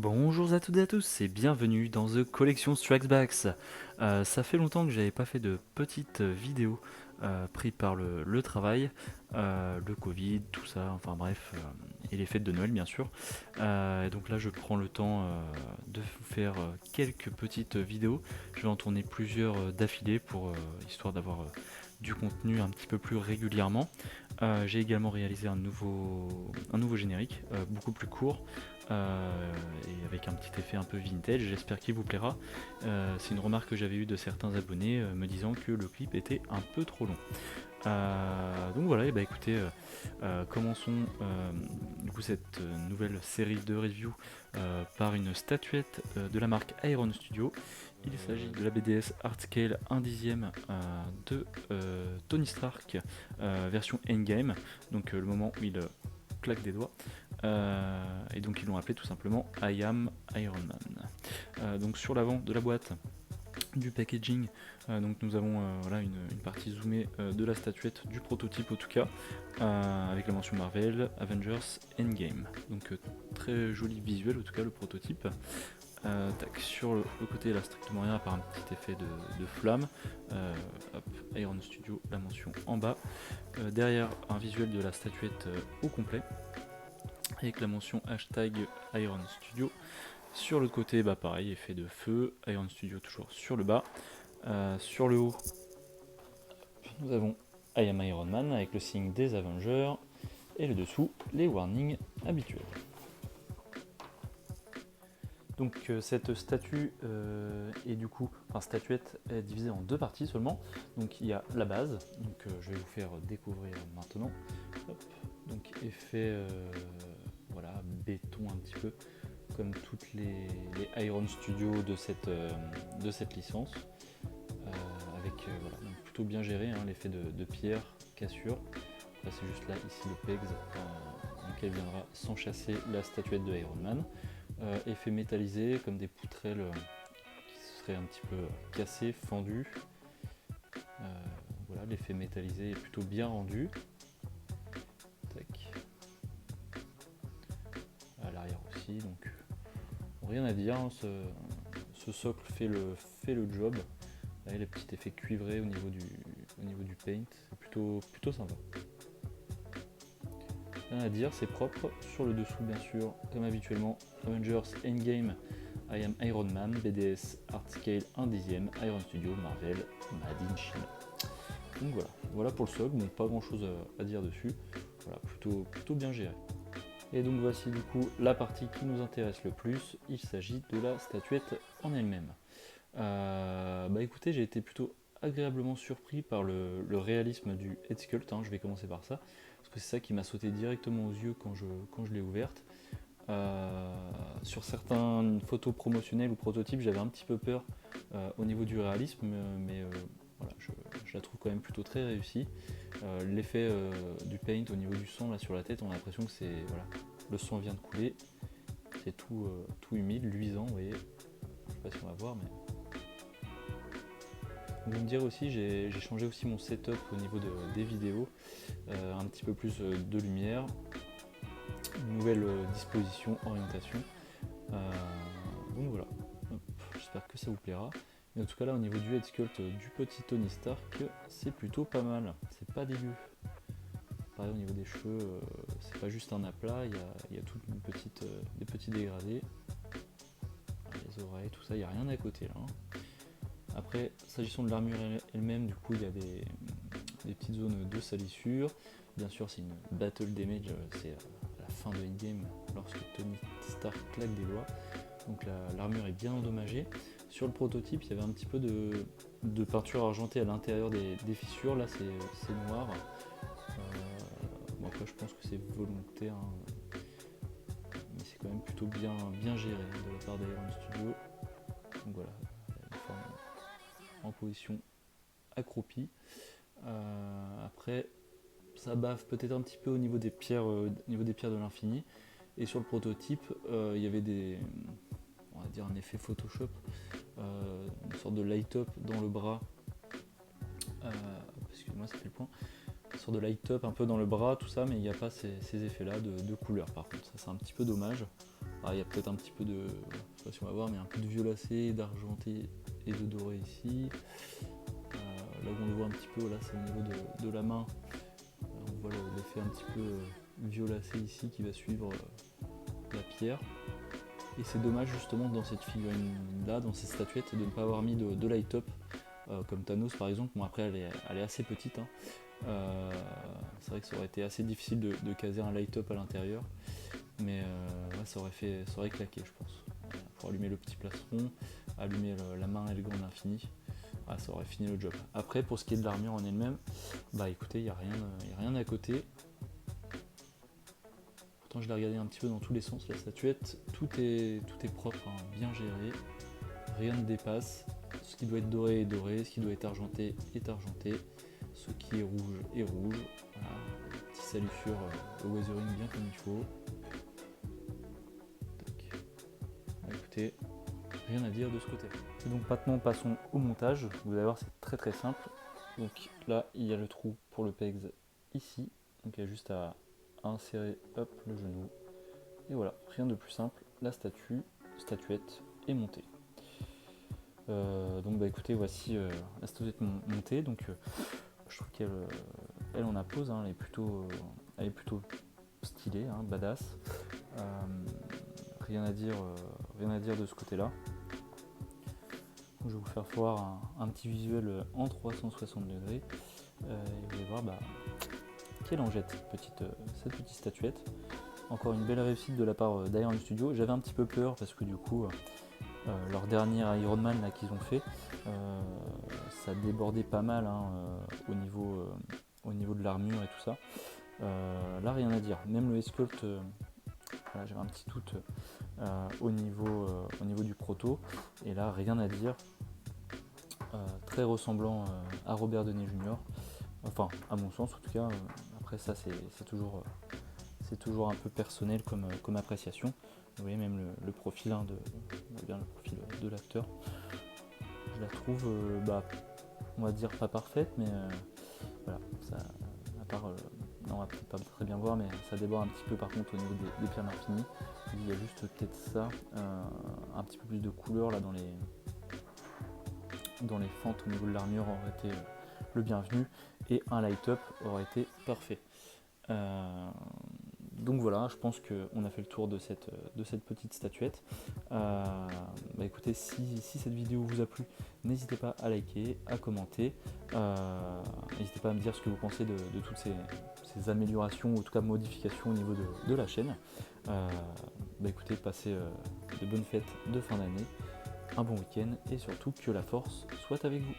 Bonjour à toutes et à tous et bienvenue dans The Collection Strikes Back. Ça fait longtemps que j'avais pas fait de petites vidéos prises par le travail, le Covid, tout ça, enfin bref, et les fêtes de Noël bien sûr. Et donc là je prends le temps de vous faire quelques petites vidéos. Je vais en tourner plusieurs d'affilée pour histoire d'avoir du contenu un petit peu plus régulièrement. J'ai également réalisé un nouveau générique, beaucoup plus court, et avec un petit effet un peu vintage, j'espère qu'il vous plaira. C'est une remarque que j'avais eue de certains abonnés me disant que le clip était un peu trop long. Donc voilà, et bah écoutez, commençons du coup cette nouvelle série de reviews par une statuette de la marque Iron Studio. Il s'agit de la BDS Artscale 1 dixième de Tony Stark version Endgame, donc le moment où il claque des doigts. Et donc ils l'ont appelé tout simplement I Am Iron Man. Donc sur l'avant de la boîte du packaging, donc nous avons voilà, une partie zoomée de la statuette du prototype en tout cas, avec la mention Marvel, Avengers, Endgame. Donc très joli visuel en tout cas le prototype. Tac, sur le côté il a strictement rien à part un petit effet de flamme. Hop, Iron Studio, la mention en bas. Derrière un visuel de la statuette au complet avec la mention hashtag Iron Studio. Sur l'autre côté, bah pareil, effet de feu, Iron Studio toujours sur le bas. Sur le haut, nous avons I Am Iron Man avec le signe des Avengers. Et le dessous, les warnings habituels. Donc cette statue est du coup, enfin statuette est divisée en deux parties seulement. Donc il y a la base, donc je vais vous faire découvrir maintenant. Hop. Donc effet voilà, béton un petit peu, comme toutes les Iron Studio de cette licence, avec voilà, donc plutôt bien géré, hein, l'effet de pierre, cassure. Là c'est juste là, ici le pegs, dans lequel viendra s'enchasser la statuette de Iron Man. Effet métallisé, comme des poutrelles qui seraient un petit peu cassées, fendues. Voilà, l'effet métallisé est plutôt bien rendu. Tac. À l'arrière aussi, donc rien à dire, hein, ce socle fait le job. Là, les petits effets cuivrés au niveau du paint, c'est plutôt sympa. Rien à dire, c'est propre. Sur le dessous, bien sûr, comme habituellement, Avengers Endgame, I Am Iron Man, BDS Artscale 1 dixième, Iron Studio, Marvel, Made in China. Donc voilà pour le socle, donc pas grand chose à dire dessus. Voilà, plutôt bien géré. Et donc voici du coup la partie qui nous intéresse le plus, il s'agit de la statuette en elle-même. Bah écoutez, j'ai été plutôt agréablement surpris par le réalisme du head sculpt, hein, je vais commencer par ça, parce que c'est ça qui m'a sauté directement aux yeux quand je l'ai ouverte. Sur certaines photos promotionnelles ou prototypes, j'avais un petit peu peur au niveau du réalisme, mais voilà, je la trouve quand même plutôt très réussie. L'effet du paint au niveau du sang là sur la tête, on a l'impression que c'est voilà, le sang vient de couler, c'est tout humide, luisant, vous voyez. Je sais pas si on va voir, mais vous me direz aussi, j'ai changé aussi mon setup au niveau des vidéos, un petit peu plus de lumière, une nouvelle disposition, orientation. Donc voilà, j'espère que ça vous plaira. Mais en tout cas là au niveau du head sculpt du petit Tony Stark, c'est plutôt pas mal, c'est pas dégueu. Pareil au niveau des cheveux, c'est pas juste un aplat, il y a toute des petits dégradés. Les oreilles, tout ça, il n'y a rien à côté là. Hein. Après, s'agissant de l'armure elle-même, du coup il y a des petites zones de salissure. Bien sûr c'est une battle damage, c'est à la fin de Endgame lorsque Tony Stark claque des doigts. Donc l'armure est bien endommagée. Sur le prototype, il y avait un petit peu de peinture argentée à l'intérieur des fissures. Là, c'est noir. Bon, après, je pense que c'est volontaire, hein, mais c'est quand même plutôt bien géré de la part d'Iron Studio. Donc voilà, une forme en position accroupie. Après, ça bave peut-être un petit peu au niveau des pierres, de l'infini. Et sur le prototype, il y avait on va dire un effet Photoshop, une sorte de light up dans le bras. Excusez-moi, ça fait le point. sur de light up un peu dans le bras, tout ça, mais il n'y a pas ces effets-là de couleur. Par contre, ça c'est un petit peu dommage. Il y a peut-être un petit peu de, je sais pas si on va voir, mais un peu de violacé, d'argenté et de doré ici. Là où on le voit un petit peu, là c'est au niveau de la main. On voit l'effet un petit peu violacé ici qui va suivre la pierre. Et c'est dommage justement dans cette figurine là, dans cette statuette, de ne pas avoir mis de light up comme Thanos par exemple. Bon, après elle est assez petite, hein. C'est vrai que ça aurait été assez difficile de caser un light up à l'intérieur, mais ouais, ça aurait claqué, je pense. Pour allumer le petit plastron, allumer la main et le gant de l'infini, ça aurait fini le job. Après, pour ce qui est de l'armure en elle-même, bah écoutez, il n'y a rien à côté. Pourtant, je l'ai regardé un petit peu dans tous les sens, la statuette, tout est propre, hein, bien géré, rien ne dépasse. Ce qui doit être doré est doré, ce qui doit être argenté est argenté, ce qui est rouge est rouge. Voilà, petit salissure au weathering bien comme il faut. Bah, écoutez, rien à dire de ce côté. Et donc maintenant passons au montage. Vous allez voir, c'est très simple. Donc là il y a le trou pour le pegs ici, donc il y a juste à insérer hop le genou. Et voilà, rien de plus simple, la statuette est montée. Donc bah écoutez, voici la statuette montée. Donc je trouve qu'elle en impose, hein, elle est plutôt stylée, hein, badass. Rien à dire de ce côté-là. Je vais vous faire voir un petit visuel en 360 degrés. Et vous allez voir quelle en jette cette petite statuette. Encore une belle réussite de la part d'Iron Studio. J'avais un petit peu peur parce que du coup, leur dernier Iron Man là, qu'ils ont fait, ça débordait pas mal, hein, au niveau de l'armure et tout ça. Là, rien à dire. Même le sculpt, voilà, j'avais un petit doute au niveau du proto. Et là, rien à dire. Très ressemblant à Robert Downey Jr. Enfin, à mon sens en tout cas. Après ça, c'est toujours un peu personnel comme appréciation. Vous voyez même le profil, hein, le profil de l'acteur. Je la trouve, on va dire pas parfaite, mais voilà, ça, à part, on va peut-être pas très bien voir, mais ça déborde un petit peu par contre au niveau des pierres infinies. Il y a juste peut-être ça, un petit peu plus de couleur là dans les fentes au niveau de l'armure aurait été le bienvenu, et un light up aurait été parfait. Donc voilà, je pense qu'on a fait le tour de cette petite statuette. Écoutez, si cette vidéo vous a plu, n'hésitez pas à liker, à commenter. N'hésitez pas à me dire ce que vous pensez de toutes ces améliorations, ou en tout cas modifications au niveau de la chaîne. Écoutez, passez de bonnes fêtes de fin d'année, un bon week-end, et surtout que la force soit avec vous.